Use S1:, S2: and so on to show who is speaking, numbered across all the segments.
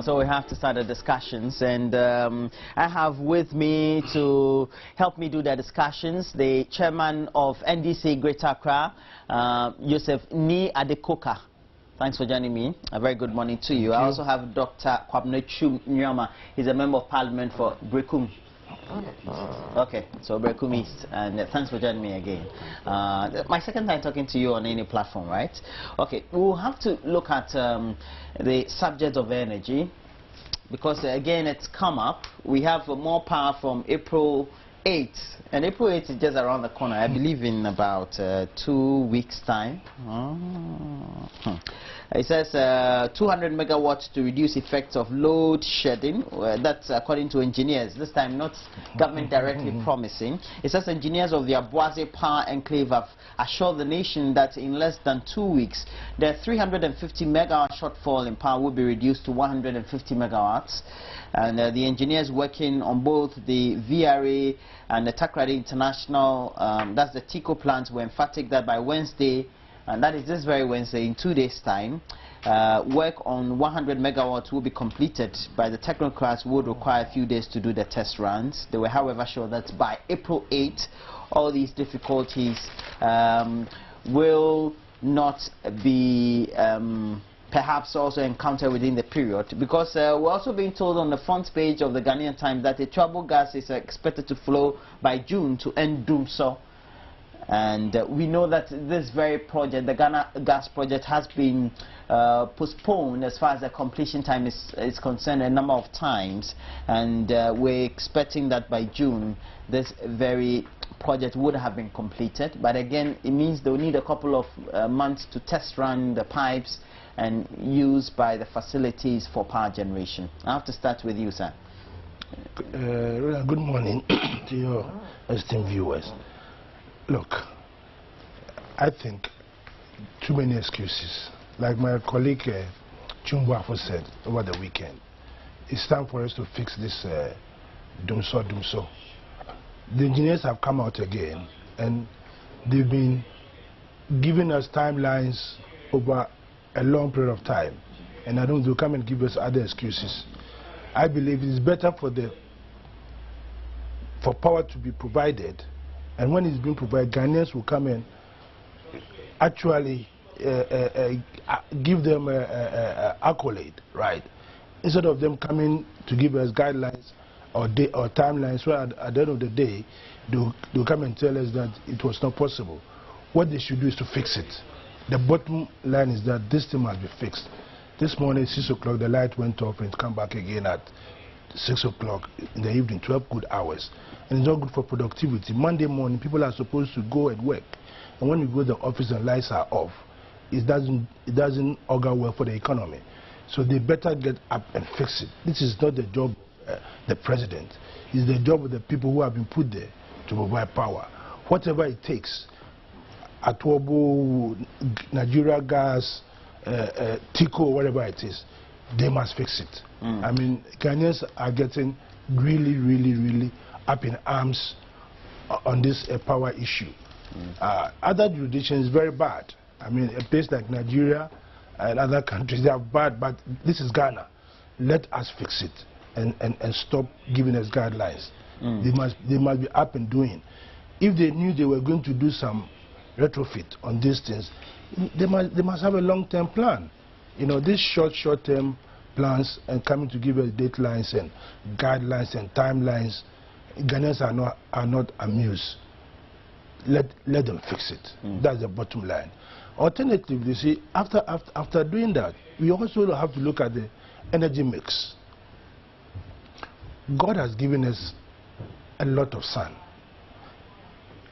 S1: So we have to start the discussions, and I have with me to help me do the discussions the chairman of NDC Greater Accra, Joseph Ni Adekoka. Thanks for joining me. A very good morning to you. I also have Dr. Kwabnechu Nyama. He's a member of parliament for Brekum. Okay, so Brekum East, and thanks for joining me again. My second time talking to you on any platform, right? Okay, we'll have to look at the subject of energy, because again it's come up. We have more power from April 8th, and April 8th is just around the corner. I believe in about 2 weeks' time. It says 200 megawatts to reduce effects of load shedding. That's according to engineers. This time not government directly promising. It says engineers of the Abuaze Power Enclave have assured the nation that in less than 2 weeks, the 350 megawatt shortfall in power will be reduced to 150 megawatts. And the engineers working on both the VRA and the Takrady International, that's the TICO plants, were emphatic that by Wednesday, and that is this very Wednesday, in 2 days' time, work on 100 megawatts will be completed. By the technocrats would require a few days to do the test runs. They were, however, sure that by April 8, all these difficulties will not be perhaps also encountered within the period, because we're also being told on the front page of the Ghanaian Times that a trouble gas is expected to flow by June to end Doomso. And we know that this very project, the Ghana gas project, has been postponed as far as the completion time is concerned a number of times, and we're expecting that by June this very project would have been completed. But again, it means they'll need a couple of months to test run the pipes and use by the facilities for power generation. I have to start with you, sir.
S2: Good morning to your esteemed viewers. Look, I think too many excuses. Like my colleague Chumbuafo said over the weekend, it's time for us to fix this Doomso. The engineers have come out again, and they've been giving us timelines over a long period of time, and I don't they'll come and give us other excuses. I believe it's better for power to be provided, and when it's being provided, Ghanaians will come and actually give them an accolade, right? Instead of them coming to give us guidelines or timelines, where at the end of the day, they'll come and tell us that it was not possible. What they should do is to fix it. The bottom line is that this thing must be fixed. This morning, 6 o'clock, the light went off and come back again at 6 o'clock in the evening, 12 good hours. And it's not good for productivity. Monday morning, people are supposed to go and work. And when you go to the office and lights are off, it doesn't augur well for the economy. So they better get up and fix it. This is not the job of the president. It's the job of the people who have been put there to provide power. Whatever it takes, Atuobu, Nigeria Gas, TICO, whatever it is, they must fix it. I mean, Ghanaians are getting really up in arms on this power issue. Other jurisdictions is very bad. I mean, a place like Nigeria and other countries, they are bad, but this is Ghana. Let us fix it and stop giving us guidelines. They must be up and doing. If they knew they were going to do some retrofit on these things, they must have a long-term plan. You know, these short-term plans and coming to give us deadlines and guidelines and timelines, Ghanaians are not amused. Let them fix it. That's the bottom line. Alternatively, you see, after doing that, we also have to look at the energy mix. God has given us a lot of sun,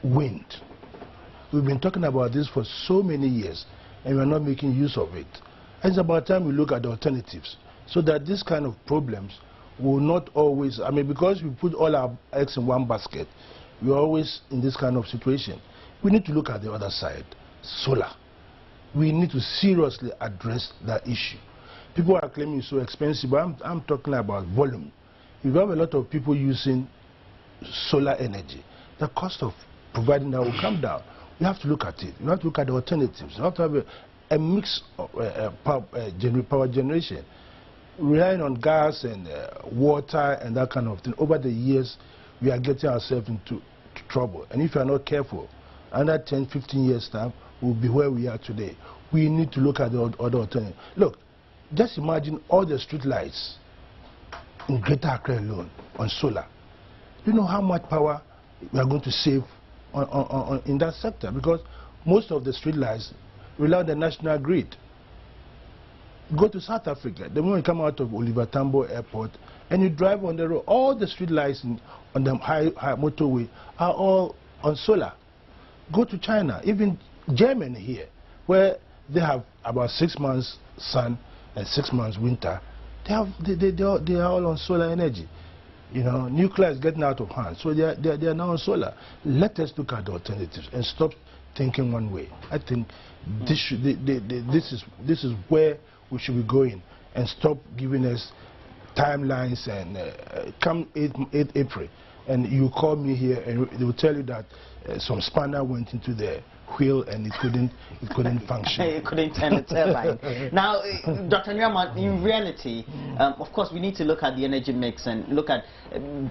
S2: wind. We've been talking about this for so many years, and we're not making use of it. And it's about time we look at the alternatives, so that this kind of problems will not always, I mean, because we put all our eggs in one basket, we're always in this kind of situation. We need to look at the other side, solar. We need to seriously address that issue. People are claiming it's so expensive, but I'm talking about volume. If you have a lot of people using solar energy, the cost of providing that will come down. You have to look at it. You have to look at the alternatives. You have to have a mix of power generation. relying on gas and water and that kind of thing, over the years, we are getting ourselves into trouble. And if you are not careful, under 10, 15 years' time, we'll be where we are today. We need to look at the other alternative. Look, just imagine all the street lights in Greater Accra alone on solar. Do you know how much power we are going to save in that sector? Because most of the street lights rely on the national grid. Go to South Africa, the moment you come out of Oliver Tambo Airport and you drive on the road, all the street lights on the high motorway are all on solar. Go to China, even Germany here, where they have about 6 months sun and 6 months winter, they are all on solar energy. You know, nuclear is getting out of hand, so they are now on solar. Let us look at the alternatives and stop thinking one way. I think this is where we should be going, and stop giving us timelines and come 8 April and you call me here and they will tell you that some spanner went into the wheel and it couldn't function.
S1: It couldn't turn the turbine. Now, Dr. Nyama, in reality, of course, we need to look at the energy mix and look at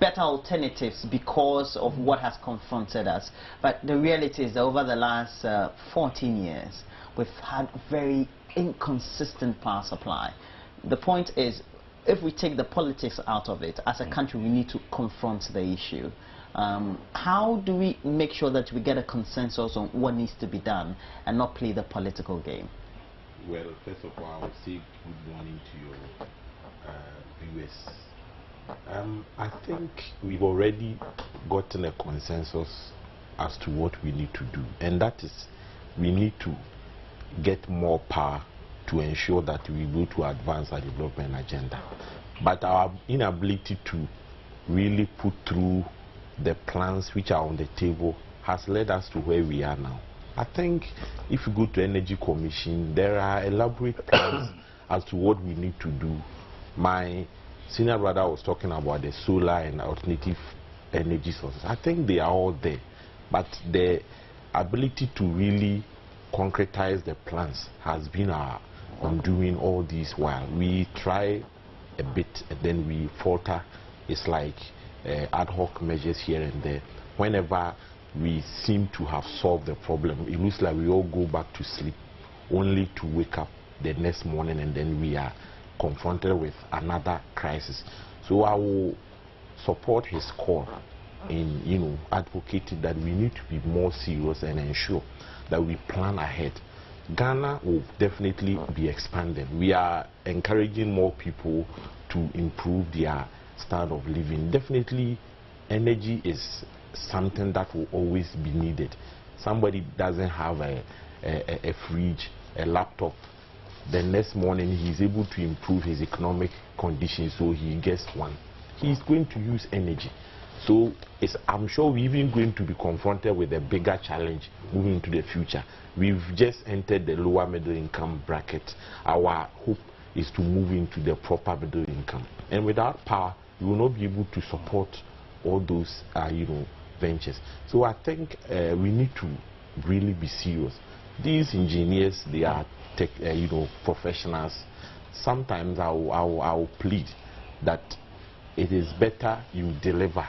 S1: better alternatives because of what has confronted us. But the reality is that over the last 14 years, we've had very inconsistent power supply. The point is, if we take the politics out of it, as a country, we need to confront the issue. How do we make sure that we get a consensus on what needs to be done and not play the political game?
S3: Well, first of all, I would say good morning to your viewers. I think we've already gotten a consensus as to what we need to do, and that is we need to get more power to ensure that we go to advance our development agenda. But our inability to really put through the plans which are on the table has led us to where we are now. I think if you go to Energy Commission, there are elaborate plans as to what we need to do. My senior brother was talking about the solar and alternative energy sources. I think they are all there, but the ability to really concretize the plans has been our undoing all this while. We try a bit and then we falter. It's like ad hoc measures here and there. Whenever we seem to have solved the problem, it looks like we all go back to sleep only to wake up the next morning and then we are confronted with another crisis. So I will support his call in advocating that we need to be more serious and ensure that we plan ahead. Ghana will definitely be expanding. We are encouraging more people to improve their standard of living. Definitely, energy is something that will always be needed. Somebody doesn't have a fridge, a laptop, the next morning he's able to improve his economic conditions, so he gets one. He's going to use energy. So I'm sure we're even going to be confronted with a bigger challenge moving into the future. We've just entered the lower middle income bracket. Our hope is to move into the proper middle income. And without power, we will not be able to support all those ventures. So I think we need to really be serious. These engineers, they are professionals. Sometimes I will plead that it is better you deliver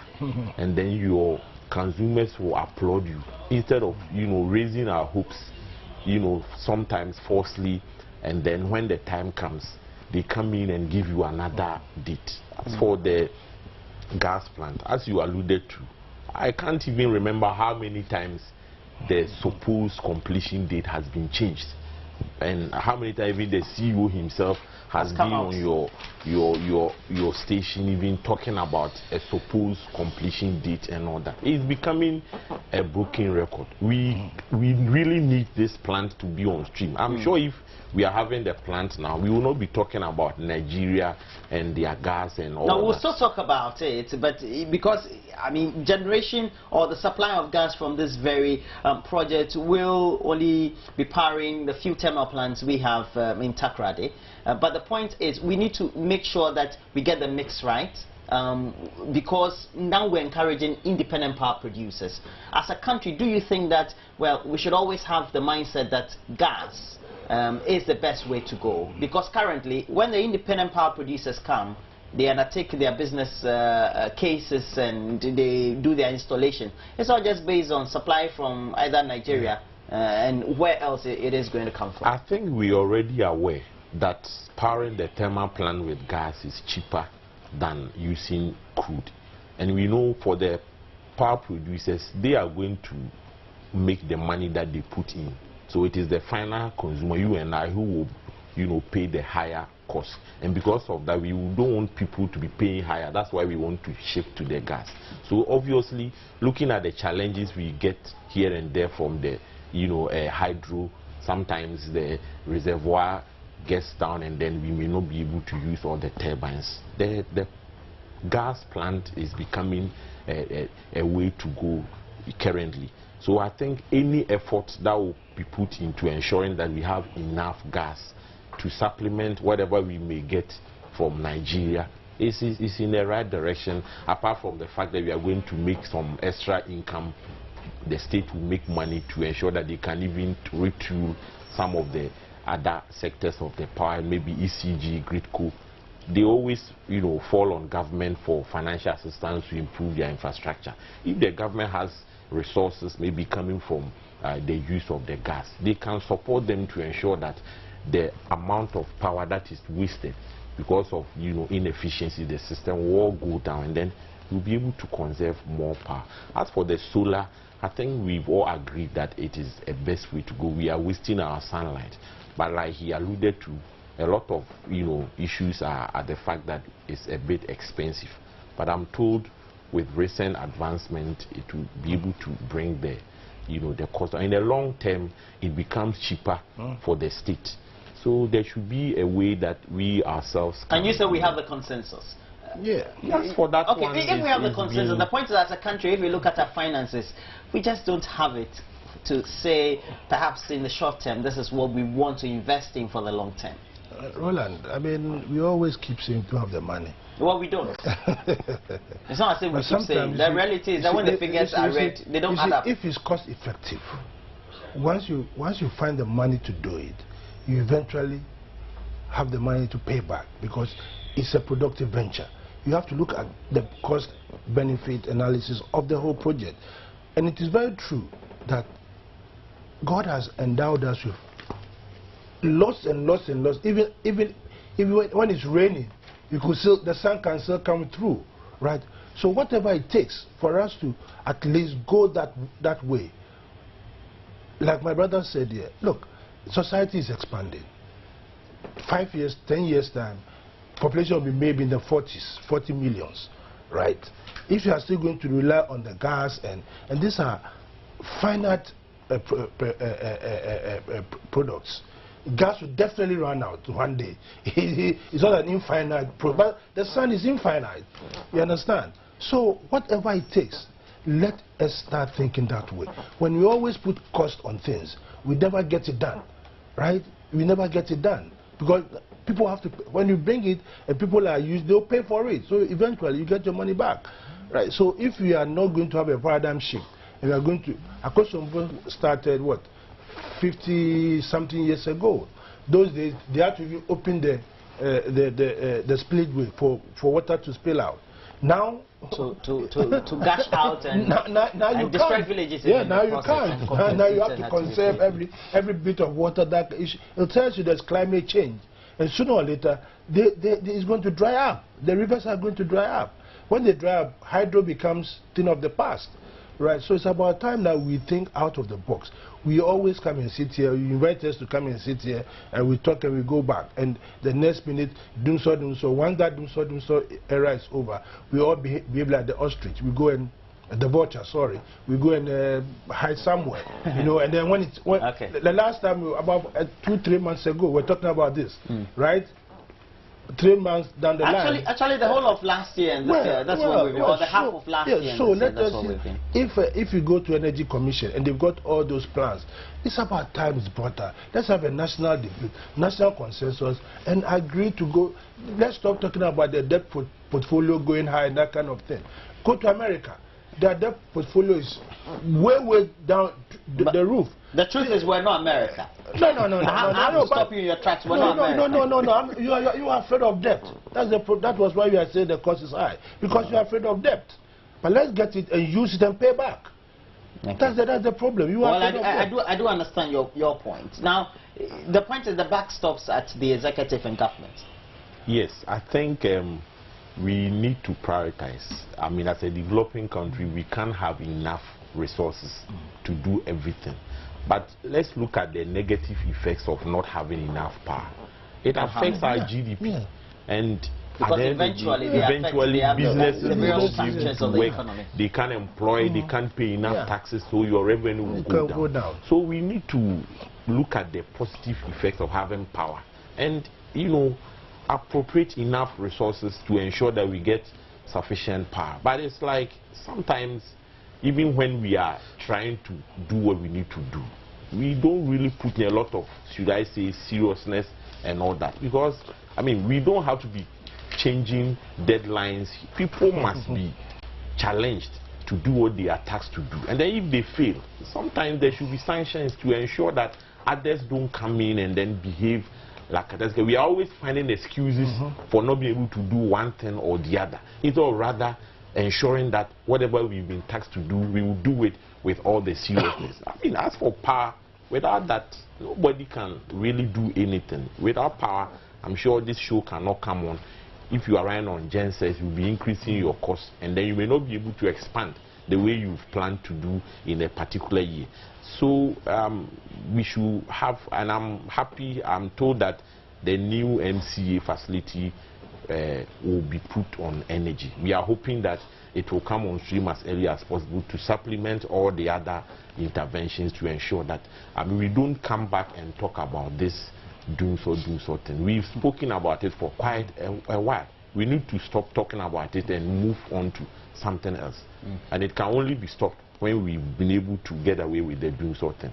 S3: and then your consumers will applaud you instead of raising our hopes sometimes falsely, and then when the time comes they come in and give you another date. As for the gas plant, as you alluded to, I can't even remember how many times the supposed completion date has been changed, and how many times even the CEO himself has been on your station even talking about a supposed completion date and all that. It's becoming a broken record. We really need this plant to be on stream. I'm sure if we are having the plant now, we will not be talking about Nigeria and their gas and all that.
S1: Now, we'll still talk about it, but because, I mean, generation or the supply of gas from this very project will only be powering the few thermal plants we have in Takoradi. But the point is, we need to make sure that we get the mix right. Because now we're encouraging independent power producers. As a country, do you think that, well, we should always have the mindset that gas is the best way to go? Because currently, when the independent power producers come, they undertake their business cases and they do their installation. It's all just based on supply from either Nigeria and where else it is going to come from.
S3: I think we are already aware that powering the thermal plant with gas is cheaper than using crude. And we know for the power producers, they are going to make the money that they put in. So it is the final consumer, you and I, who will, pay the higher cost. And because of that, we don't want people to be paying higher. That's why we want to shift to the gas. So obviously, looking at the challenges we get here and there from the, hydro, sometimes the reservoir gets down and then we may not be able to use all the turbines. The gas plant is becoming a way to go currently. So I think any effort that will be put into ensuring that we have enough gas to supplement whatever we may get from Nigeria is in the right direction, apart from the fact that we are going to make some extra income. The state will make money to ensure that they can even retool some of the other sectors of the power, maybe ECG, Gridco. They always, fall on government for financial assistance to improve their infrastructure. If the government has resources maybe coming from the use of the gas, they can support them to ensure that the amount of power that is wasted because of inefficiency, the system will all go down, and then we'll be able to conserve more power. As for the solar, I think we've all agreed that it is a best way to go. We are wasting our sunlight, but like he alluded to, a lot of issues are the fact that it's a bit expensive. But I'm told with recent advancement, it will be able to bring the the cost. In the long term, it becomes cheaper for the state. So there should be a way that we ourselves can.
S1: And you said we have the consensus.
S2: Yeah.
S3: Yes, for that
S1: okay,
S3: one.
S1: If we have the consensus, the point is, as a country, if we look at our finances, we just don't have it to say, perhaps in the short term, this is what we want to invest in for the long term.
S2: Roland, I mean, we always keep saying to have the money.
S1: Well, we don't. It's not as if we keep saying. The reality is that when the figures are read, they don't add up.
S2: If it's cost effective, once you find the money to do it, you eventually have the money to pay back because it's a productive venture. You have to look at the cost-benefit analysis of the whole project. And it is very true that God has endowed us with lots and lots and lots. Even when it's raining, you could still, the sun can still come through, right? So whatever it takes for us to at least go that way. Like my brother said here, look, society is expanding. 5 years, 10 years time, population will be maybe in the 40s, 40 millions, right? If you are still going to rely on the gas and these are finite products, gas will definitely run out one day. It's not an infinite product, but the sun is infinite. You understand? So whatever it takes, let us start thinking that way. When we always put cost on things, we never get it done, right? We never get it done because people have to. When you bring it and people are used, they'll pay for it. So eventually, you get your money back, right? So if we are not going to have a paradigm shift, and we are going to, of course, some people started what 50-something years ago. Those days, they had to even open the spillway for water to spill out. Now,
S1: to gush out and,
S2: now you
S1: destroy
S2: can't.
S1: villages.
S2: Yeah, now you can't. Now you have to conserve every bit of water that it tells you there's climate change, and sooner or later, it's going to dry up. The rivers are going to dry up. When they dry up, hydro becomes thing of the past. Right, so it's about time that we think out of the box. We always come and sit here, you invite us to come and sit here, and we talk and we go back. And the next minute, doom so. Once that doom so era is over, we all behave like the ostrich. We go and, the vulture, sorry. We go and hide somewhere, and then when
S1: okay.
S2: The last time, about 2-3 months ago, we're talking about this, right? 3 months down the line.
S1: Actually, the whole of last year and this year, that's what we've been, or the half of last year.
S2: So let us see, if you go to Energy Commission and they've got all those plans, it's about time it's brought up. Let's have a national debate, national consensus, and agree to go. Let's stop talking about the debt portfolio going high and that kind of thing. Go to America. their debt portfolio is way down the roof.
S1: The truth is, we're not America.
S2: No.
S1: Stop you in your tracks. We're not America.
S2: No. You are afraid of debt. That was why you are saying the cost is high, because you are afraid of debt. But let's get it and use it and pay back. Okay. That's the problem. You are afraid of debt.
S1: I do understand your point. Now, the point is the buck stops at the executive and government.
S3: Yes, I think we need to prioritize. I mean, as a developing country, we can't have enough resources to do everything. But let's look at the negative effects of not having enough power. It affects our GDP. And
S1: because eventually
S3: businesses
S1: will
S3: not be able to work. They can't employ, they can't pay enough taxes, so your revenue will go down. So we need to look at the positive effects of having power. And, you know, appropriate enough resources to ensure that we get sufficient power. But it's like sometimes, even when we are trying to do what we need to do, we don't really put in a lot of, should I say, seriousness and all that. Because, I mean, we don't have to be changing deadlines. People must be challenged to do what they are tasked to do. And then if they fail, sometimes there should be sanctions to ensure that others don't come in and then behave like others. We are always finding excuses for not being able to do one thing or the other. It's all rather ensuring that whatever we've been tasked to do, we will do it with all the seriousness. I mean, as for power, without that, nobody can really do anything. Without power, I'm sure this show cannot come on. If you are relying on gensets, you'll be increasing your costs, and then you may not be able to expand the way you've planned to do in a particular year. So we should have, and I'm happy, I'm told that the new MCA facility will be put on energy. We are hoping that it will come on stream as early as possible to supplement all the other interventions to ensure that we don't come back and talk about this do so thing. We've spoken about it for quite a while. We need to stop talking about it and move on to something else. And it can only be stopped when we've been able to get away with the doing so thing.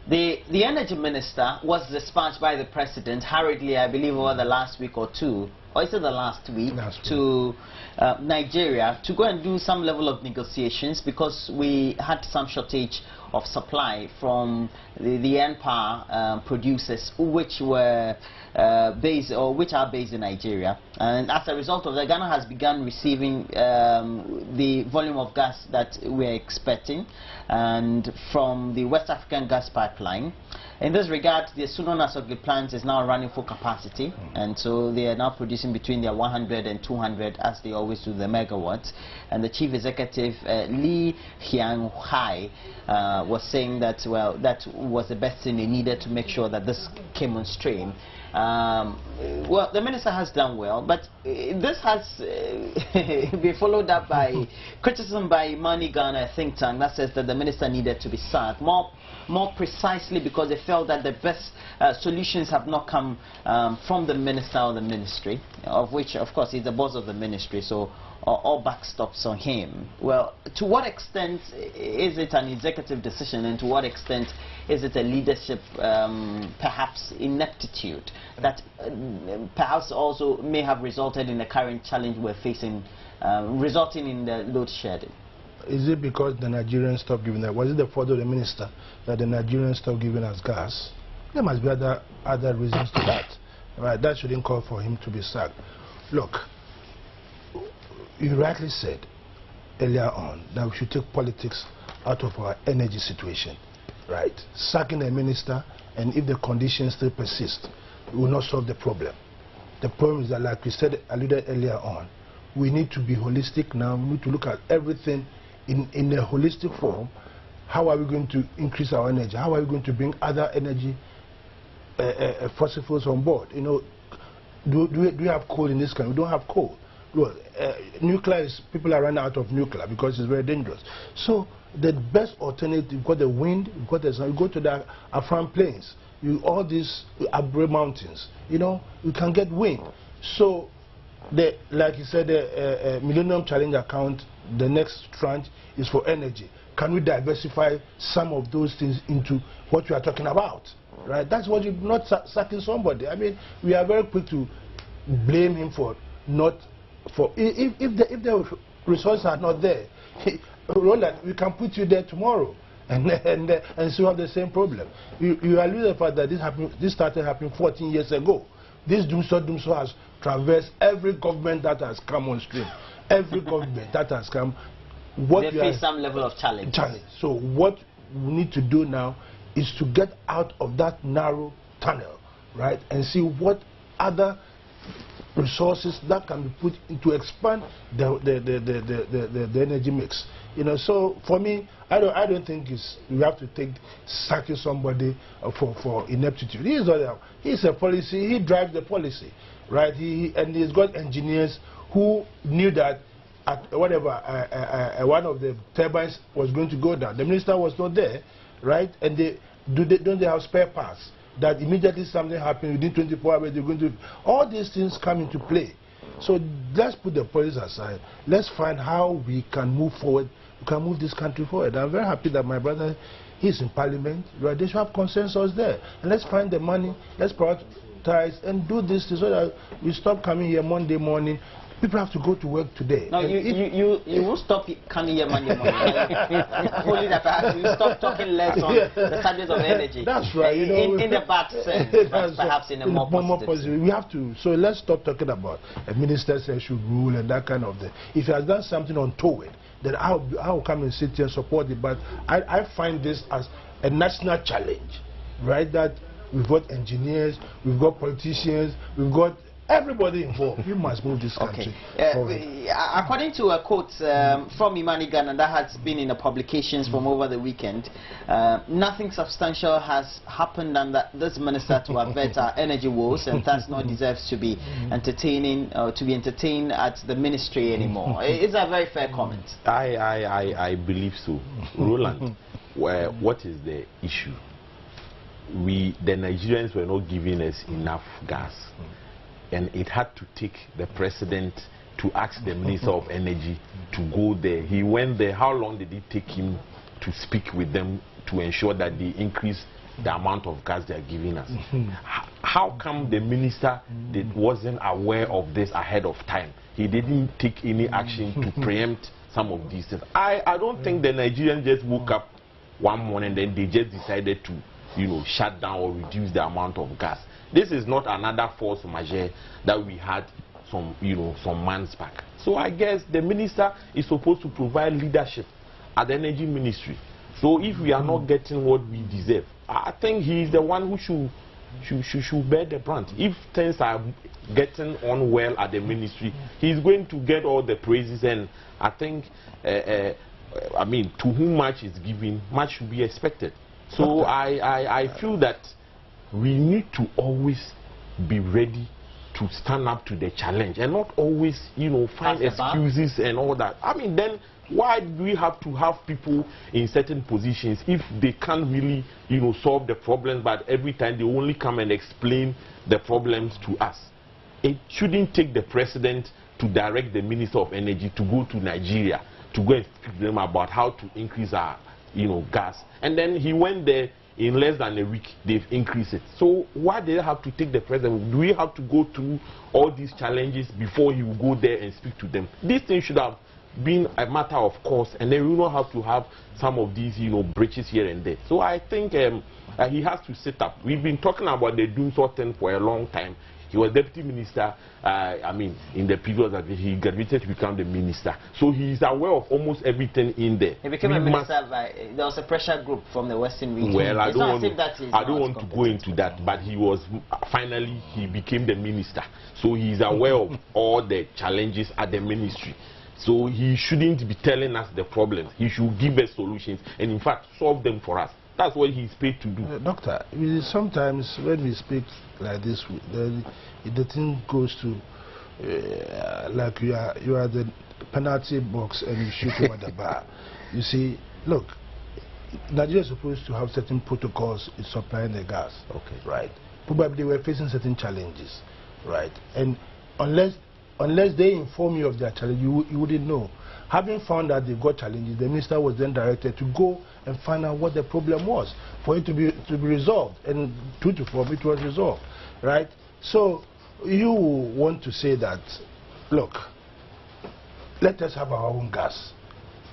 S1: The energy minister was dispatched by the president hurriedly, I believe, over the last week or two, or is it the last week, to Nigeria to go and do some level of negotiations, because we had some shortage of supply from the NPA producers, which were which are based in Nigeria. And as a result of that, Ghana has begun receiving the volume of gas that we're expecting, and from the West African gas pipeline. In this regard, the Suno Nasogi plant is now running full capacity, and so they are now producing between their 100 and 200, as they always do, the megawatts. And the chief executive, Lee Hyang Hai, was saying that, well, that was the best thing they needed to make sure that this came on stream. Well, the minister has done well, but this has been followed up by criticism by Money Ghana, a think tank that says that the minister needed to be sacked. More precisely because they felt that the best solutions have not come from the minister or the ministry, of which, of course, he's the boss of the ministry, so all backstops on him. Well, to what extent is it an executive decision, and to what extent is it a leadership, perhaps ineptitude, that perhaps also may have resulted in the current challenge we're facing, resulting in the load shedding?
S2: Is it because the Nigerians stopped giving that? Was it the fault of the minister that the Nigerians stopped giving us gas? There must be other reasons to that. Right? That shouldn't call for him to be sacked. Look, you rightly said earlier on that we should take politics out of our energy situation. Right? Sacking a minister, and if the conditions still persist, it will not solve the problem. The problem is that, like we said, alluded earlier on, we need to be holistic now. We need to look at everything in a holistic form. How are we going to increase our energy? How are we going to bring other energy fossil fuels on board? You know, do we have coal in this country? We don't have coal. Well, nuclear is, people are running out of nuclear because it's very dangerous. So the best alternative, you've got the wind, you've got the sun, you go to the Afran plains, all these Abre mountains, you know, you can get wind. So like you said, the Millennium Challenge account, the next tranche is for energy. Can we diversify some of those things into what we are talking about? Right? That's what you're not sacking somebody. I mean, we are very quick to blame him for not, for if resources are not there. Roland, we can put you there tomorrow and still have the same problem. You allude to the fact that this started happening 14 years ago. This doomsday has traversed every government that has come on stream. Every government that has come.
S1: They face some level of challenge.
S2: So what we need to do now is to get out of that narrow tunnel, right, and see what other resources that can be put into expand the energy mix. You know, so for me, I don't think we have to take sacking somebody for ineptitude. He's a policy. He drives the policy, right? And he's got engineers who knew that whatever one of the turbines was going to go down. The minister was not there, right? And don't they have spare parts that immediately something happened within 24 hours they're going to? All these things come into play. So let's put the politics aside. Let's find how we can move forward. We can move this country forward. I'm very happy that my brother is in Parliament. Right? They should have consensus there. And let's find the money. Let's prioritize and do this so that we stop coming here Monday morning. People have to go to work today.
S1: No, you will stop coming here Monday morning. Only that perhaps you stop talking less on the subject of energy.
S2: That's right.
S1: In the bad sense, but perhaps in a more positive.
S2: We have to. So let's stop talking about a minister says should rule and that kind of thing. If he has done something untoward, then I'll come and sit here and support it. But I find this as a national challenge, right? That we've got engineers, we've got politicians, we've got everybody involved. We must move this country forward.
S1: According to a quote from Imani Ghana that has been in the publications from over the weekend, nothing substantial has happened under this minister to avert our energy woes, and thus not deserves to be entertained at the ministry anymore. It's a very fair comment.
S3: I believe so. Roland, what is the issue? The Nigerians were not giving us enough gas. And it had to take the president to ask the Minister of Energy to go there. He went there. How long did it take him to speak with them to ensure that they increase the amount of gas they are giving us? How come the minister wasn't aware of this ahead of time? He didn't take any action to preempt some of these things. I don't think the Nigerians just woke up one morning and then they just decided to, shut down or reduce the amount of gas. This is not another force majeure that we had some months back. So I guess the minister is supposed to provide leadership at the energy ministry. So if we are not getting what we deserve, I think he is the one who should bear the brunt. If things are getting on well at the ministry, he is going to get all the praises. And I think, to whom much is given, much should be expected. So I feel that we need to always be ready to stand up to the challenge and not always, find excuses and all that. Then why do we have to have people in certain positions if they can't really, solve the problems, but every time they only come and explain the problems to us? It shouldn't take the president to direct the Minister of Energy to go to Nigeria to go and speak to them about how to increase our, gas. And then he went there. In less than a week, they've increased it. So why do they have to take the president? Do we have to go through all these challenges before he will go there and speak to them? This thing should have been a matter of course, and then we don't have to have some of these, breaches here and there. So I think he has to sit up. We've been talking about the doomsday thing for a long time. He was deputy minister, in the period that he graduated to become the minister. So he is aware of almost everything in there.
S1: He became a minister there was a pressure group from the Western region.
S3: Well, I don't want to go into that, but he was, finally, he became the minister. So he is aware of all the challenges at the ministry. So he shouldn't be telling us the problems. He should give us solutions and, in fact, solve them for us. That's what he's paid to do.
S2: Doctor, sometimes when we speak like this, the thing goes to like you are the penalty box and you shoot over the bar. You see, look, Nigeria is supposed to have certain protocols in supplying the gas. Okay. Right. Probably they were facing certain challenges. Right. And unless they inform you of their challenge, you wouldn't know. Having found that they've got challenges, the minister was then directed to go and find out what the problem was for it to be resolved. And true to form, it was resolved, right? So you want to say that, look, let us have our own gas.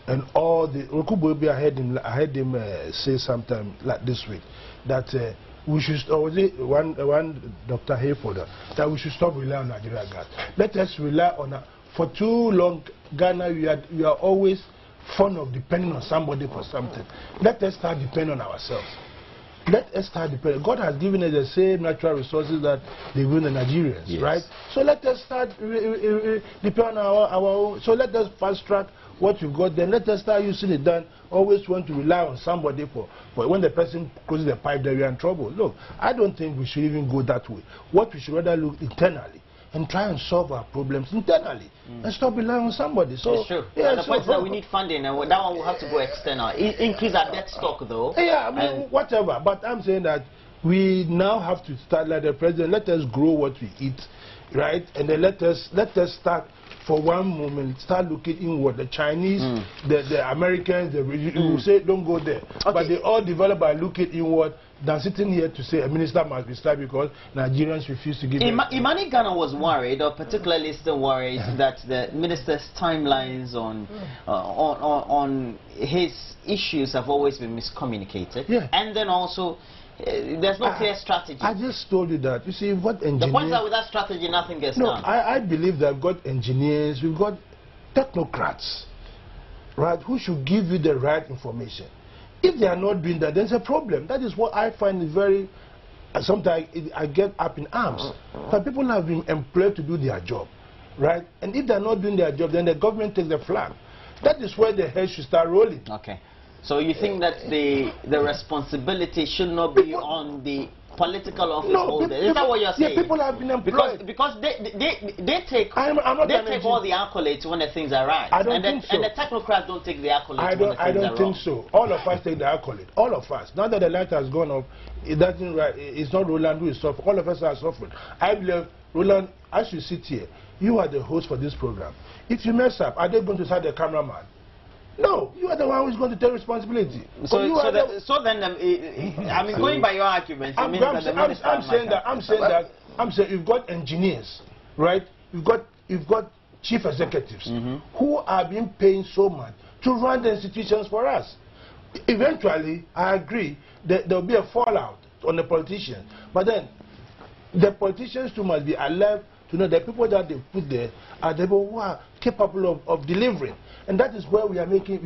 S2: And all the Okubobi, I heard him say sometime like this week that we should, or one Dr. Hayford, that we should stop relying on Nigeria gas. Let us rely on, for too long, Ghana, we are always fond of depending on somebody for something. Let us start depending on ourselves. Let us start depending. God has given us the same natural resources that they given the Nigerians, yes, right? So let us start depending on our own. So let us fast track what you've got, then let us start using it. Then always want to rely on somebody for when the person closes the pipe, then we are in trouble. Look, I don't think we should even go that way. What we should rather look internally and try and solve our problems internally and stop relying on somebody. So
S1: it's true. Yeah, the point is that we need funding, and that one will have to go external. Increase our debt stock, though.
S2: Yeah, I mean, whatever. But I'm saying that we now have to start like the president. Let us grow what we eat, right? And then let us start. For one moment, start looking inward. The Chinese, the Americans, you say don't go there. Okay. But they all develop by looking inward than sitting here to say a minister must be started because Nigerians refuse to give
S1: Imani Ghana was worried, or particularly still worried, that the minister's timelines on his issues have always been miscommunicated.
S2: Yeah.
S1: And then also, there's no clear strategy.
S2: I just told you that. You see, what engineers...
S1: The point is that without strategy, nothing gets done.
S2: I believe that we've got engineers, we've got technocrats, right, who should give you the right information. If they are not doing that, there's a problem. That is what I find is very... Sometimes I get up in arms. But people have been employed to do their job, right? And if they're not doing their job, then the government takes the flag. That is where the head should start rolling.
S1: Okay. So you think that the responsibility should not be on the political office holder? Is that what you're saying?
S2: Yeah, people have been employed.
S1: Because they take all the accolades when the things are right.
S2: I don't think so.
S1: And the technocrats don't take the accolades when the things are wrong.
S2: I don't think so. All of us take the accolade. All of us. Now that the light has gone off, it doesn't right. It's not Roland who is suffering. All of us are suffering. I believe, Roland, as you sit here, you are the host for this program. If you mess up, are they going to start the cameraman? No, you are the one who is going to take responsibility. So
S1: then, I mean, going by your argument, I'm
S2: saying you've got engineers, right? You've got chief executives who are being paid so much to run the institutions for us. Eventually, I agree that there will be a fallout on the politicians, but then the politicians too must be alive to know the people that they put there are the people who are capable of delivering. And that is where we are making,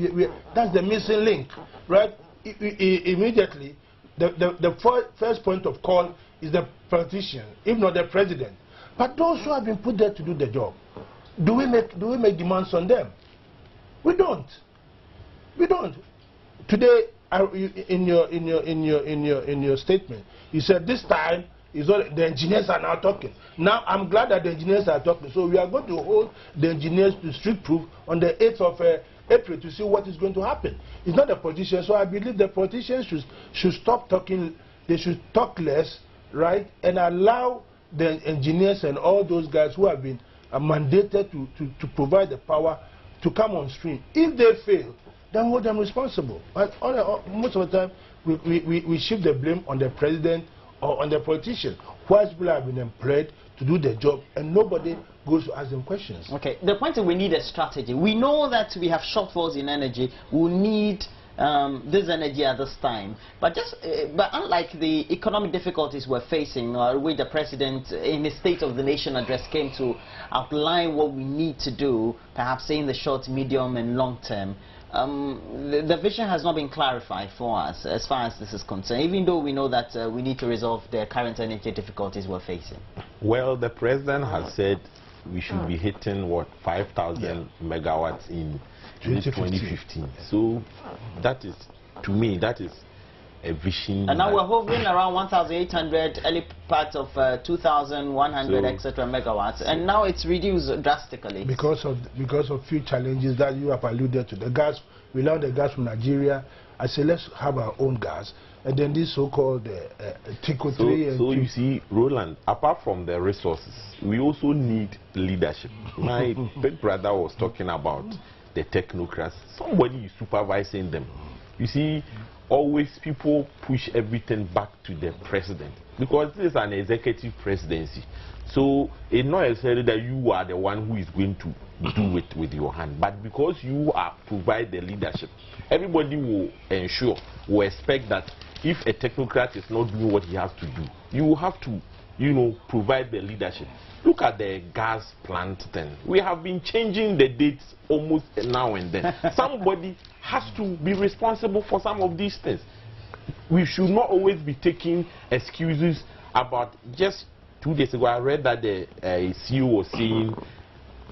S2: that's the missing link, right? Immediately, the first point of call is the politician, if not the president. But those who have been put there to do the job, do we make demands on them? We don't. We don't. Today, in your statement, you said this time, the engineers are now talking. Now, I'm glad that the engineers are talking. So we are going to hold the engineers to strict proof on the 8th of April to see what is going to happen. It's not the politicians. So I believe the politicians should stop talking. They should talk less, right? And allow the engineers and all those guys who have been mandated to provide the power to come on stream. If they fail, then hold them responsible. But most of the time, we shift the blame on the president or on the politician, whilst people have been employed to do their job and nobody goes to ask them questions. Okay,
S1: the point is we need a strategy. We know that we have shortfalls in energy. We need this energy at this time. But unlike the economic difficulties we're facing, which the president in his State of the Nation address came to outline what we need to do, perhaps in the short, medium and long term, the vision has not been clarified for us as far as this is concerned, even though we know that we need to resolve the current energy difficulties we're facing.
S3: Well, the president has said we should be hitting, what, 5,000 megawatts in 2015. So that is, to me, that is a vision.
S1: And now we're hovering around 1,800, early part of 2,100, etc. megawatts, and now it's reduced drastically
S2: because of few challenges that you have alluded to. The gas, we learned the gas from Nigeria. I say let's have our own gas, and then this so-called TICO 3.
S3: So you see, Roland, apart from the resources, we also need leadership. My big brother was talking about the technocrats. Somebody is supervising them. You see, always people push everything back to the president because this is an executive presidency. So it's not necessarily that you are the one who is going to do it with your hand, but because you are provide the leadership, everybody will ensure, will expect that if a technocrat is not doing what he has to do, you will have to, you know, provide the leadership. Look at the gas plant thing. We have been changing the dates almost now and then. Somebody has to be responsible for some of these things. We should not always be taking excuses about. Just 2 days ago, I read that the CEO was saying,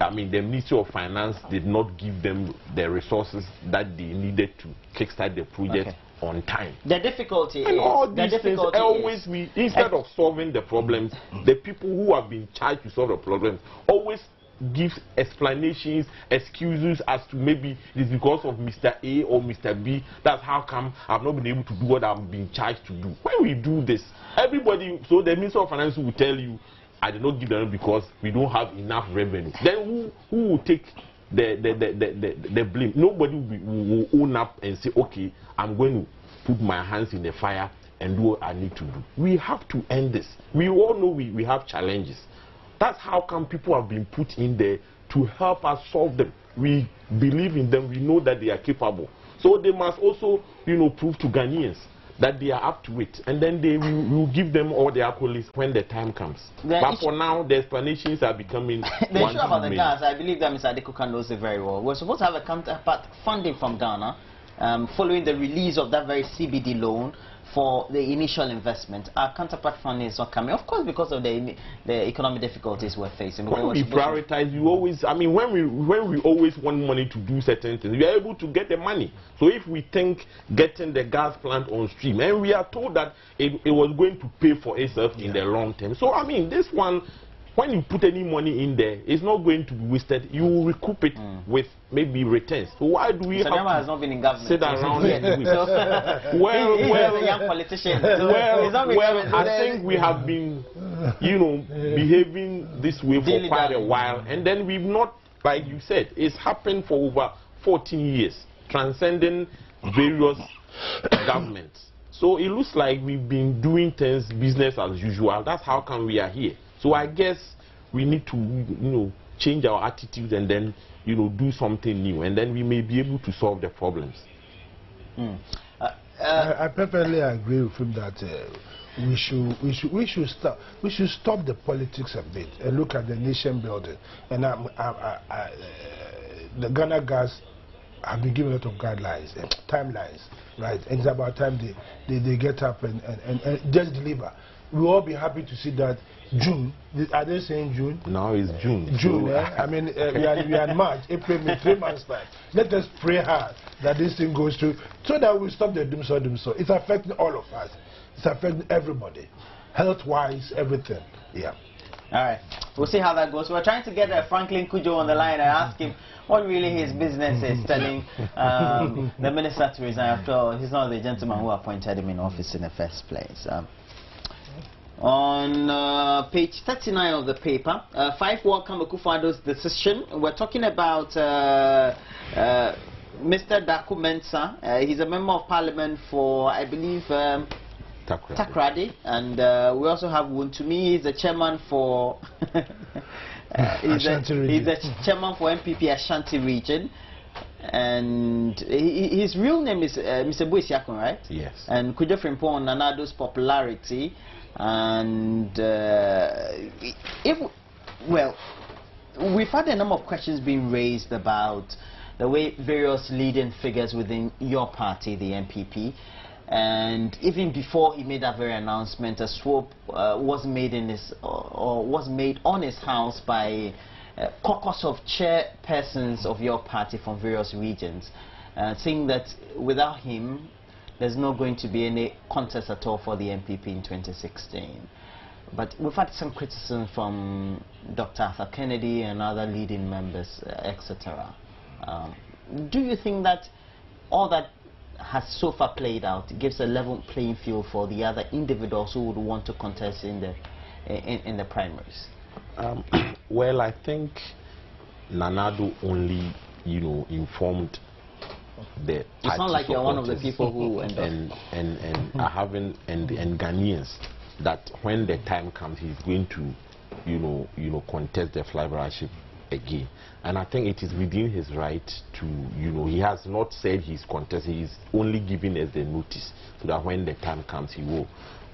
S3: I mean, the Ministry of Finance did not give them the resources that they needed to kickstart the project on time.
S1: The difficulty
S3: and
S1: is,
S3: all these things always we, instead of solving the problems, the people who have been charged to solve the problems always give explanations, excuses as to maybe it's because of Mr. A or Mr. B. That's how come I've not been able to do what I'm being charged to do. When we do this, everybody, so the Minister of Finance will tell you, I did not give them because we don't have enough revenue. Then who will take the blame? Nobody will own up and say, okay, I'm going to put my hands in the fire and do what I need to do. We have to end this. We all know we have challenges. That's how come people have been put in there to help us solve them. We believe in them. We know that they are capable. So they must also, you know, prove to Ghanaians that they are up to it. And then they will give them all the accolades when the time comes. But for now, the explanations are becoming
S1: the issue about the gas, I believe that Mr. Adekoka knows it very well. We're supposed to have a counterpart funding from Ghana following the release of that very CBD loan for the initial investment. Our counterpart funding is not coming, of course, because of the economic difficulties we're facing.
S3: When we prioritize, you always, I mean, when we always want money to do certain things, we are able to get the money. So if we think getting the gas plant on stream, and we are told that it was going to pay for itself in the long term. So I mean, this one, when you put any money in there, it's not going to be wasted. You will recoup it with maybe returns. So why do we have to
S1: has not been in government.
S3: Sit around and do it? Well,
S1: a young politician.
S3: I think we have been, you know, behaving this way for quite a while, and then we've not, like you said, it's happened for over 14 years, transcending various governments. So it looks like we've been doing things business as usual. That's how come we are here. So I guess we need to, you know, change our attitude and then, you know, do something new, and then we may be able to solve the problems.
S2: I perfectly agree with him that we should stop the politics a bit and look at the nation building. And the Ghana Gas have been given a lot of guidelines, timelines, right? And it's about time they get up and just deliver. We'll all be happy to see that June. Are they saying June?
S3: Now it's June.
S2: June, so I mean, we are in March, April, May, 3 months time. Let us pray hard that this thing goes through so that we stop the doom so. It's affecting all of us. It's affecting everybody, health-wise, everything. Yeah.
S1: All right. We'll see how that goes. We're trying to get Franklin Kujo on the line and ask him what really his business is telling the minister to resign. After all, he's not the gentleman who appointed him in office in the first place. On page 39 of the paper, 5 welcome Akufo-Addo's decision. We're talking about Mr. Daku Mensah. He's a member of parliament for, I believe, Takrady. And we also have Wuntumi. He's the chairman for he's the chairman for MPP Ashanti region. And his real name is Mr. Boisiakon, right?
S3: Yes. And
S1: Kujo Frimpong Nanado's popularity. And we've had a number of questions being raised about the way various leading figures within your party, the NPP, and even before he made that very announcement, a swoop was made in his was made on his house by a caucus of chairpersons of your party from various regions, saying that without him, there's not going to be any contest at all for the NPP in 2016. But we've had some criticism from Dr. Arthur Kennedy and other leading members, etc. Do you think that all that has so far played out gives a level playing field for the other individuals who would want to contest in the primaries?
S3: Well, I think Nanado only, you know, informed the
S1: it's not like you're one of the people who
S3: and Ghanaians that when the time comes, he's going to contest the flag bearership again. And I think it is within his right to, he has not said he's contesting, he's only giving us the notice so that when the time comes he will.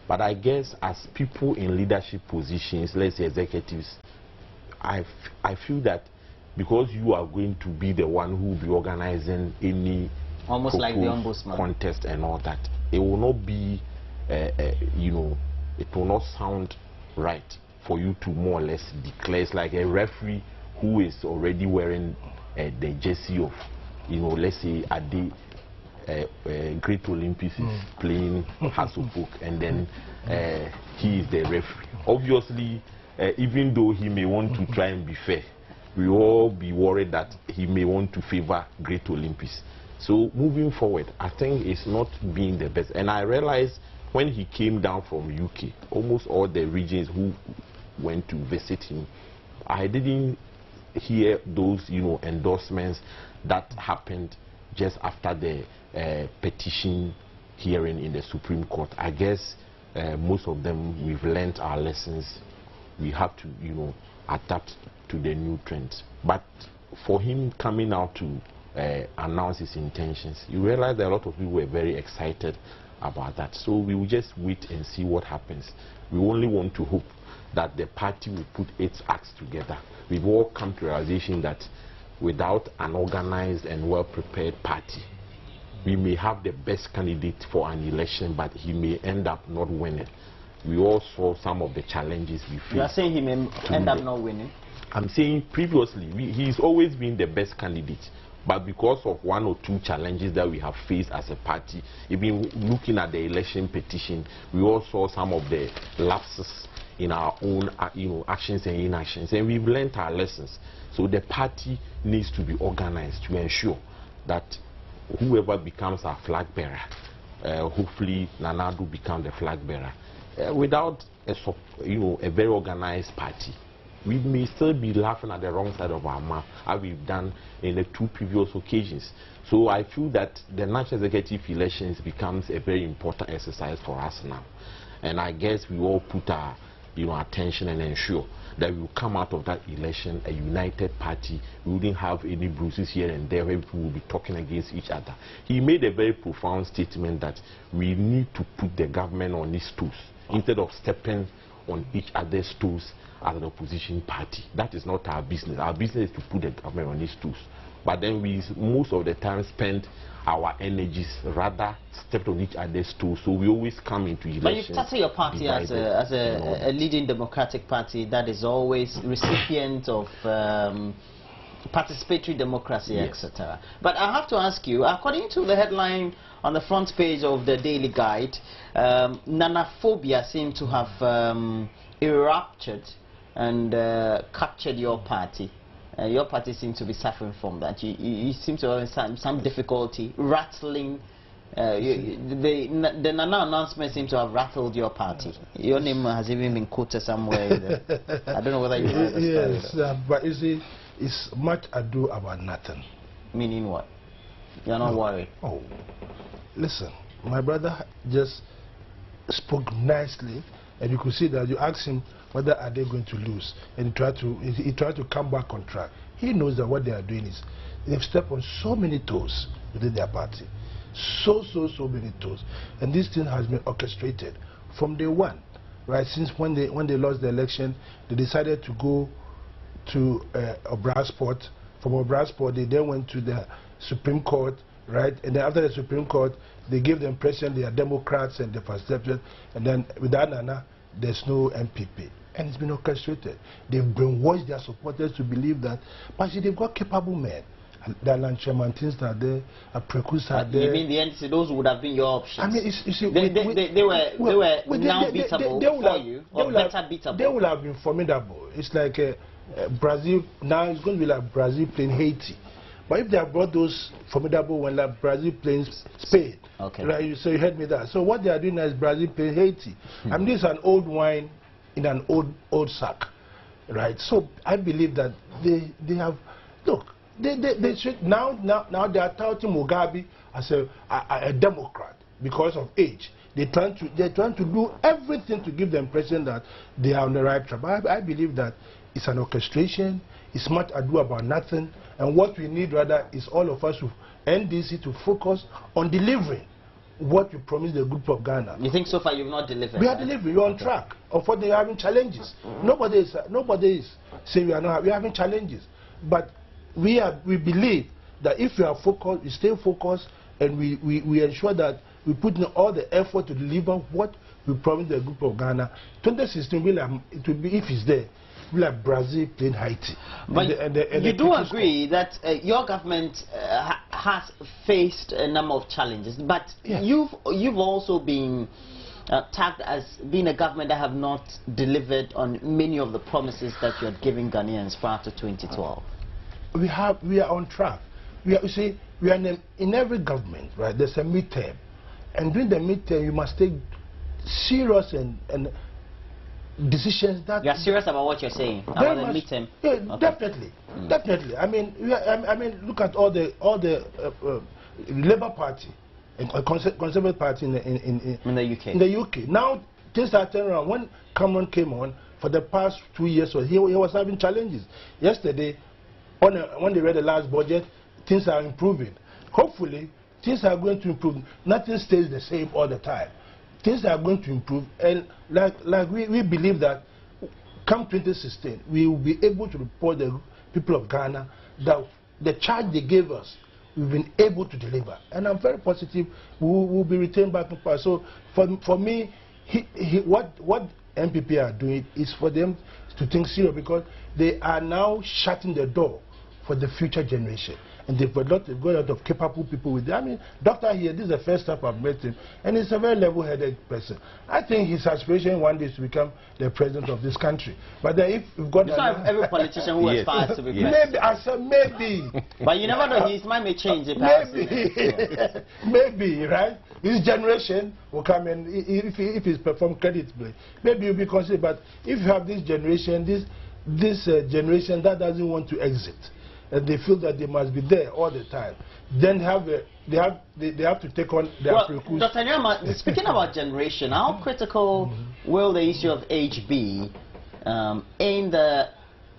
S3: But I guess as people in leadership positions, let's say executives, I feel that because you are going to be the one who will be organizing any
S1: almost like the ombudsman
S3: contest and all that, it will not be, it will not sound right for you to more or less declare. It's like a referee who is already wearing the jersey of, let's say Ade, Great Olympics is playing Hasselhoek, and then he is the referee. Obviously, even though he may want to try and be fair, we all be worried that he may want to favor Great Olympics. So moving forward, I think it's not being the best. And I realized when he came down from UK, almost all the regions who went to visit him, I didn't hear those endorsements that happened just after the petition hearing in the Supreme Court. I guess most of them, we've learned our lessons. We have to adapt to the new trends. But for him coming out to announce his intentions, you realize that a lot of people were very excited about that. So we will just wait and see what happens. We only want to hope that the party will put its acts together. We've all come to the realization that without an organized and well-prepared party, we may have the best candidate for an election, but he may end up not winning. We all saw some of the challenges we faced.
S1: You are saying he may end up not winning?
S3: I'm saying previously, he's always been the best candidate. But because of one or two challenges that we have faced as a party, even looking at the election petition, we all saw some of the lapses in our own actions and inactions, and we've learned our lessons. So the party needs to be organized to ensure that whoever becomes our flag bearer, hopefully Nanadu becomes the flag bearer, without a very organized party, we may still be laughing at the wrong side of our mouth, as we've done in the two previous occasions. So I feel that the national executive elections becomes a very important exercise for us now. And I guess we all put our attention and ensure that we will come out of that election a united party. We wouldn't have any bruises here and there where people will be talking against each other. He made a very profound statement that we need to put the government on its toes instead of stepping on each other's toes as an opposition party. That is not our business. Our business is to put the government on its toes. But then we most of the time spend our energies rather stepped on each other's toes. So we always come into elections.
S1: But you've started your party as a leading democratic party that is always recipient of participatory democracy, yes, etc. But I have to ask you, according to the headline on the front page of the Daily Guide, Nanaphobia seemed to have erupted and captured your party. Your party seems to be suffering from that. You seem to have some difficulty rattling. The Nana announcement seems to have rattled your party. Your name has even been quoted somewhere. I don't know whether you heard the story.
S2: Yes, but you see, it's much ado about nothing.
S1: Meaning what? You're not worried?
S2: Oh, listen, my brother just spoke nicely, and you could see that you asked him whether are they going to lose, and he tried to come back on track. He knows that what they are doing is they've stepped on so many toes within their party, so many toes, and this thing has been orchestrated from day one, right? Since when they lost the election, they decided to go to Obrasport. From Obrasport, they then went to the Supreme Court, right? And then after the Supreme Court, they gave the impression they are Democrats and the perception, and then without Nana, there's no MPP. And it's been orchestrated. They've brainwashed their supporters to believe that, but see, they've got capable men. The Lanchemantins are there, Prekus are there.
S1: You mean the NDC, those would have been your options?
S2: I mean, you see,
S1: they were now beatable for you, or better beatable?
S2: They would have been formidable. It's like Brazil, now it's going to be like Brazil playing Haiti. But if they have brought those formidable ones like Brazil playing Spain,
S1: okay,
S2: right? So you heard me that. So what they are doing now is Brazil playing Haiti. I mean, this is an old wine in an old sack, right? So I believe that they have, look, they should now they are touting Mugabe as a Democrat because of age. they're trying to do everything to give the impression that they are on the right track. I believe that it's an orchestration. It's much ado about nothing. And what we need rather is all of us, NDC, to focus on delivering what you promised the group of Ghana.
S1: You think so far you've not delivered?
S2: We are delivering. We're on track. Of what they are having challenges. Nobody is saying we are not. We are having challenges, but we believe that if we are focused, we stay focused, and we ensure that we put in all the effort to deliver what we promised the group of Ghana. 2016 it will be, if it's there, like Brazil playing Haiti.
S1: But you do agree that your government has faced a number of challenges, but yes, you've also been tagged as being a government that have not delivered on many of the promises that you had given Ghanaians prior to 2012. We are on track. You see, we are in every government, right? There's a midterm, and during the midterm, you must take serious and decisions that you are serious about what you're saying about the midterm.
S2: Yeah, okay. Definitely. I mean, look at all the Labour Party and Conservative Party in the UK. In the UK. Now things are turning around. When Cameron came on, for the past 2 years, he was having challenges. Yesterday, when they read the last budget, things are improving. Hopefully, things are going to improve. Nothing stays the same all the time. Things are going to improve, and we believe that come 2016, we will be able to report the people of Ghana that the charge they gave us, we've been able to deliver. And I'm very positive we will be retained back in power. So for me, what MPP are doing is for them to think serious, because they are now shutting the door for the future generation. And they've got a lot of capable people with them. I mean, Doctor here, this is the first time I've met him, and he's a very level-headed person. I think his aspiration one day is to become the president of this country. But then if you've got... It's
S1: not every politician who aspires to be president.
S2: Maybe, I said maybe.
S1: But you never know, his mind may change.
S2: Maybe. Maybe, right? His generation will come in, if he's performed creditably. Maybe you'll be considered, but if you have this generation, this generation that doesn't want to exit, and they feel that they must be there all the time, then they have to take on their precautions.
S1: Dr. Nyama, speaking about generation, how critical will the issue of age be in the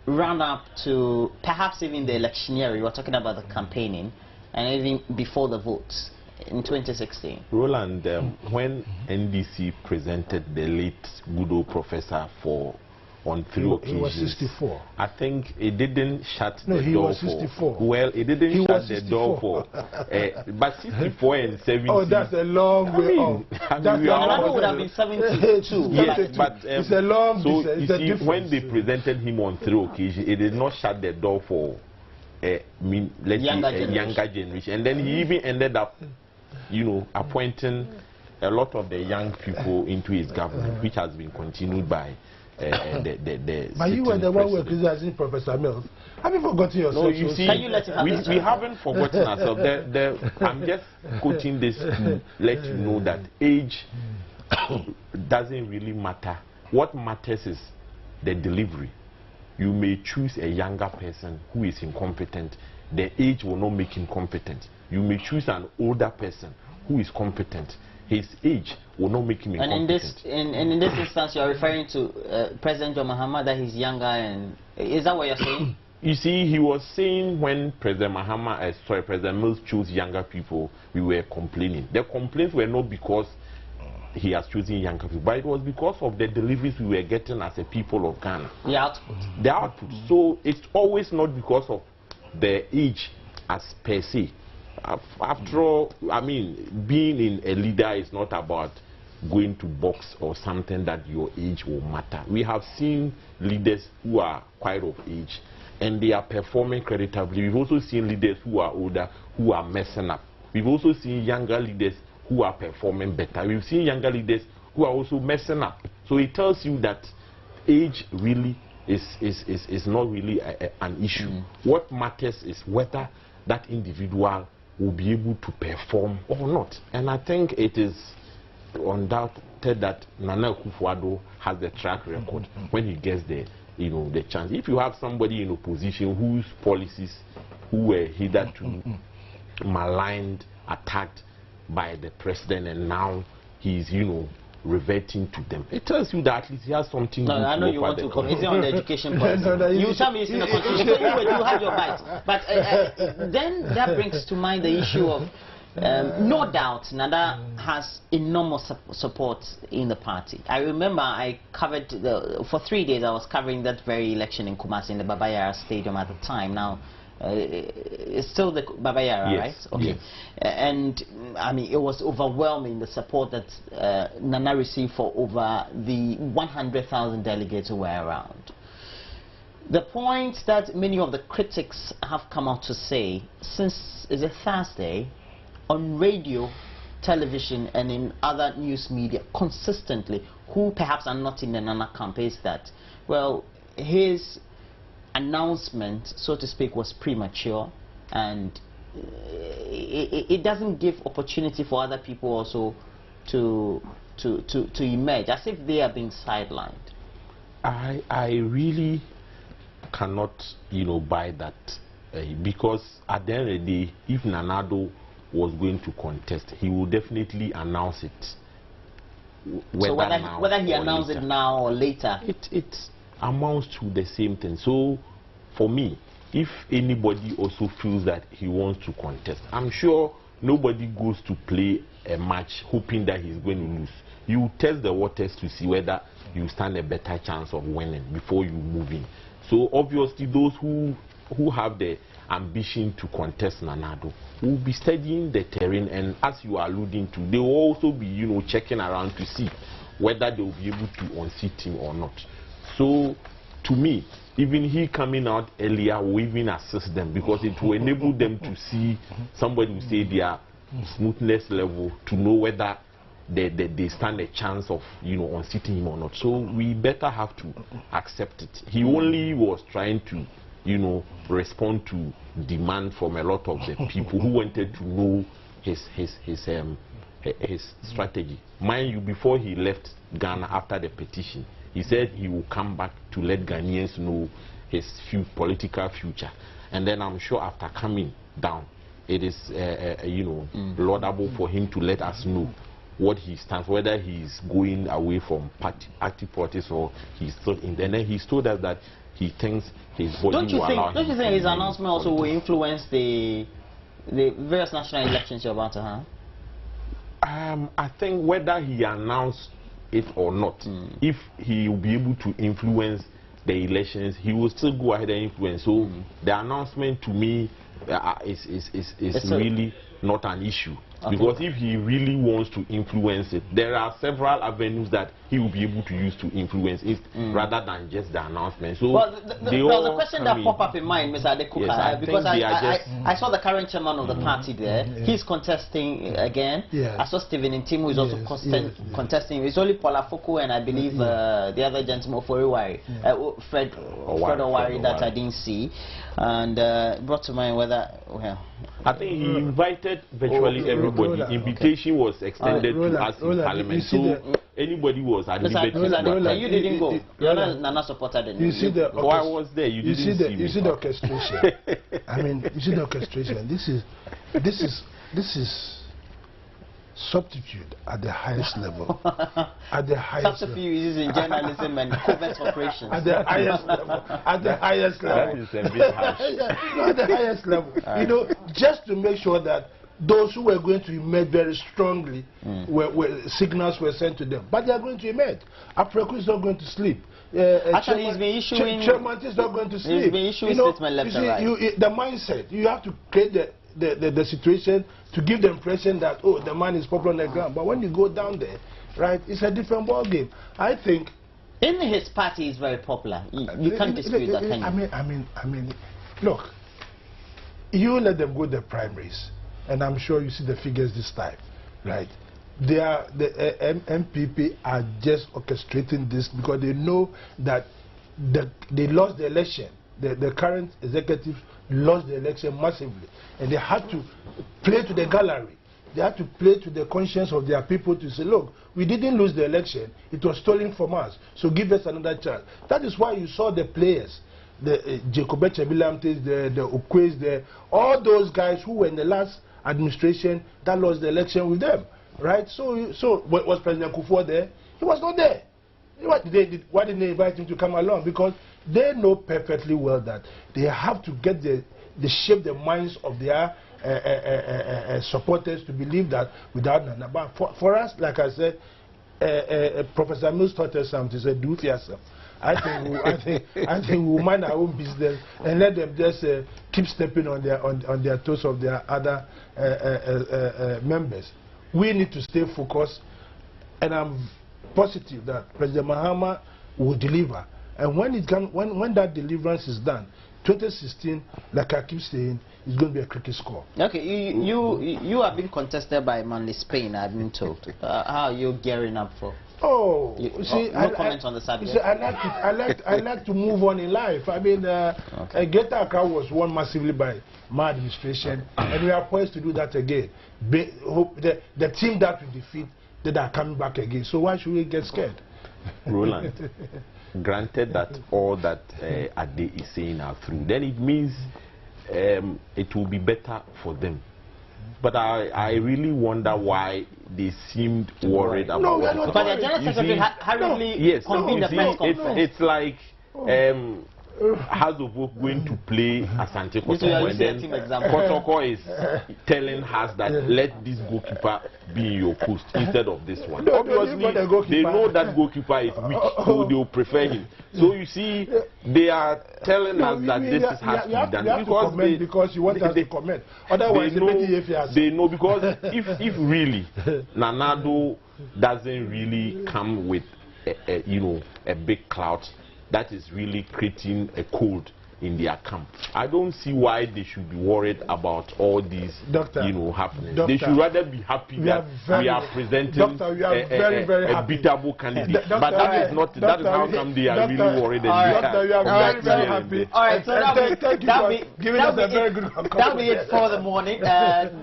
S1: run-up to perhaps even the electioneering? We're talking about the campaigning, and even before the votes in 2016.
S3: Roland, when NDC presented the late good old professor on 3 occasions.
S2: He was 64.
S3: I think it didn't shut
S2: the door for...
S3: No, he was 64. Well, it didn't shut the door for... but 64 and 70...
S2: Oh, that's a long way off.
S1: Another would have been 72.
S3: Yes, but...
S2: it's a long...
S3: So, you see, when they presented him on 3 occasions, it did not shut the door for younger generation. And then he even ended up, appointing a lot of the young people into his government, which has been continued by...
S2: But you were the one who was criticizing Professor Mills. Have you forgotten yourself?
S3: No, you see,
S1: can you let him have
S3: we haven't forgotten ourselves. I'm just quoting this to let you know that age doesn't really matter. What matters is the delivery. You may choose a younger person who is incompetent. The age will not make him competent. You may choose an older person who is competent. His age will not make him incompetent.
S1: And in this instance, you are referring to President John Mahama, that he's younger, and is that what you're saying?
S3: You see, he was saying when President President Mills chose younger people, we were complaining. The complaints were not because he has chosen younger people, but it was because of the deliveries we were getting as a people of Ghana.
S1: The output.
S3: The output. So it's always not because of the age as per se. After all, I mean, being in a leader is not about going to box or something that your age will matter. We have seen leaders who are quite of age and they are performing creditably. We've also seen leaders who are older who are messing up. We've also seen younger leaders who are performing better. We've seen younger leaders who are also messing up. So it tells you that age really is not really an issue. What matters is whether that individual will be able to perform or not. And I think it is undoubted that Nana Akufo-Addo has the track record when he gets the chance. If you have somebody in opposition whose policies who were hitherto maligned, attacked by the president, and now he's, you know, reverting to them. It tells you that at least he has something.
S1: No,
S3: good
S1: I know you want to comment. Is it on the education policy? You tell me it's in the constitution. You have your bite. But then that brings to mind the issue of no doubt Nana has enormous support in the party. I remember I covered for 3 days I was covering that very election in Kumasi in the Baba Yara Stadium at the time. Now it's still the Baba Yara,
S3: yes,
S1: right? Okay.
S3: Yes.
S1: And I mean, it was overwhelming, the support that Nana received for over the 100,000 delegates who were around. The point that many of the critics have come out to say, since is it Thursday, on radio, television, and in other news media consistently, who perhaps are not in the Nana camp, is that, well, his announcement, so to speak, was premature, and it doesn't give opportunity for other people also to emerge, as if they are being sidelined.
S3: I really cannot, you know, buy that, because at the end of the day, if Nanado was going to contest, he will definitely announce it.
S1: So whether he announces it now or later,
S3: it amounts to the same thing. So for me, if anybody also feels that he wants to contest, I'm sure nobody goes to play a match hoping that he's going to lose. You test the waters to see whether you stand a better chance of winning before you move in. So obviously those who have the ambition to contest Nanado will be studying the terrain, and as you are alluding to, they will also be, you know, checking around to see whether they will be able to unseat him or not. So to me, even he coming out earlier will even assist them, because it will enable them to see, somebody will say, their smoothness level, to know whether they stand a chance of, you know, unseating him or not. So we better have to accept it. He only was trying to, you know, respond to demand from a lot of the people who wanted to know his strategy. Mind you, before he left Ghana after the petition, he said he will come back to let Ghanaians know his political future. And then I'm sure after coming down, it is you know, laudable for him to let us know what he stands, whether he's going away from active politics or he's still in. And then he's told us that he thinks his body will allow him.
S1: Don't you think his announcement also will influence the various national elections you're about to have?
S3: I think whether he announced it or not, if he will be able to influence the elections, he will still go ahead and influence. So the announcement to me is really not an issue. Okay. Because if he really wants to influence it, there are several avenues that he will be able to use to influence it, rather than just the announcement. So
S1: well, the question that popped up in mind, Mr. Adekuka,
S3: yes,
S1: because I saw the current chairman of the party there. He's contesting again. I saw Stephen Intimu is also contesting. It's only Paula Foko and I believe the other gentleman, Fred Owari, that I didn't see. And brought to mind whether, well,
S3: I think he invited virtually everybody. Invitation was extended to us in Parliament. So anybody was at liberty.
S1: You didn't go. You're not Nana supporter then.
S2: You see the
S3: I was there. You didn't see me.
S2: You see the orchestration. I mean, you see the orchestration. This is substitute at the highest level. At the highest
S1: substitute uses in journalism and covert operations.
S2: At the highest level. At the highest level.
S3: That is a bit harsh.
S2: At the highest level. You know, just to make sure that those who were going to emerge very strongly, signals were sent to them. But they are going to emerge. Apreku is not going to sleep.
S1: Actually, he's been issuing...
S2: Chairman is not going to sleep.
S1: He's been issuing statement left and right.
S2: The mindset, you have to create the situation to give the impression that, oh, the man is popular on the ground. But when you go down there, right, it's a different ball game. I think...
S1: In his party, he's very popular. You can't dispute that, can you?
S2: I mean, look, you let them go the primaries, and I'm sure you see the figures this time, right? The MPP are just orchestrating this because they know that they lost the election. The current executive lost the election massively, and they had to play to the gallery. They had to play to the conscience of their people to say, look, we didn't lose the election, it was stolen from us, so give us another chance. That is why you saw the players, the Jacobe Chebilamtes, the Okwes, all those guys who were in the last administration that lost the election with them. right? So was President Kufuor there? He was not there. Why didn't they invite him to come along? Because they know perfectly well that they have to get the shape the minds of their supporters to believe that without Nana. But for us, like I said, Professor Mills taught us something. He said, "Do it yourself." I think we'll mind our own business and let them just keep stepping on their toes of their other members. We need to stay focused, and I'm positive that President Mahama will deliver. And when that deliverance is done, 2016, like I keep saying, is going to be a cricket score.
S1: Okay, you have been contested by Manly Spain, I've been told. How are you gearing up for?
S2: Oh,
S1: no comment on the subject.
S2: See, I like to move on in life. I mean, Greater Accra was won massively by my administration, and we are poised to do that again. The team that we defeat, that are coming back again. So why should we get scared?
S3: Roland, granted that all that Ade is saying are true, then it means it will be better for them. But I really wonder why they seemed worried about
S1: it. But the General Secretary hurriedly convened the press conference.
S3: It's like House of Hope going to play Asante Kotoko, and then Kotoko is telling us that let this goalkeeper be in your post instead of this one. Obviously, they know that goalkeeper is weak, so they will prefer him. So you see, they are telling us that this has to be done.
S2: You have to comment because you want us to comment. Otherwise,
S3: they know because if really Nanado doesn't really come with a big clout that is really creating a cold in their camp, I don't see why they should be worried about all these happening. They should rather be happy that we are presenting a beatable candidate. But that is how come they are really worried.
S2: We are very, very happy.
S1: All right, so
S2: that'll be
S1: it for the morning.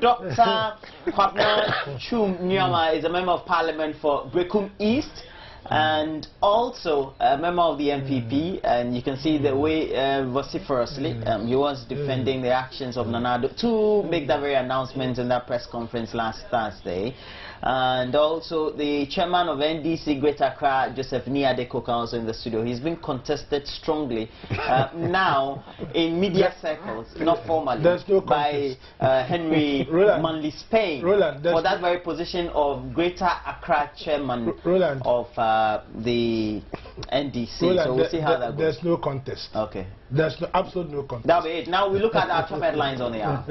S1: Dr. Kwabena Chum Nyama is a member of Parliament for Brekum East, and also a member of the MPP, and you can see the way vociferously he was defending the actions of Nanado to make that very announcement in that press conference last Thursday. And also the chairman of NDC Greater Accra, Joseph Niadekoka, also in the studio. He's been contested strongly now in media circles, not formally, by Henry Manley Spain for that very position of Greater Accra chairman of the NDC. So we'll see how that goes.
S2: There's no contest.
S1: Okay.
S2: There's absolute no contest.
S1: That'll be it. Now we look at our top headlines on the hour.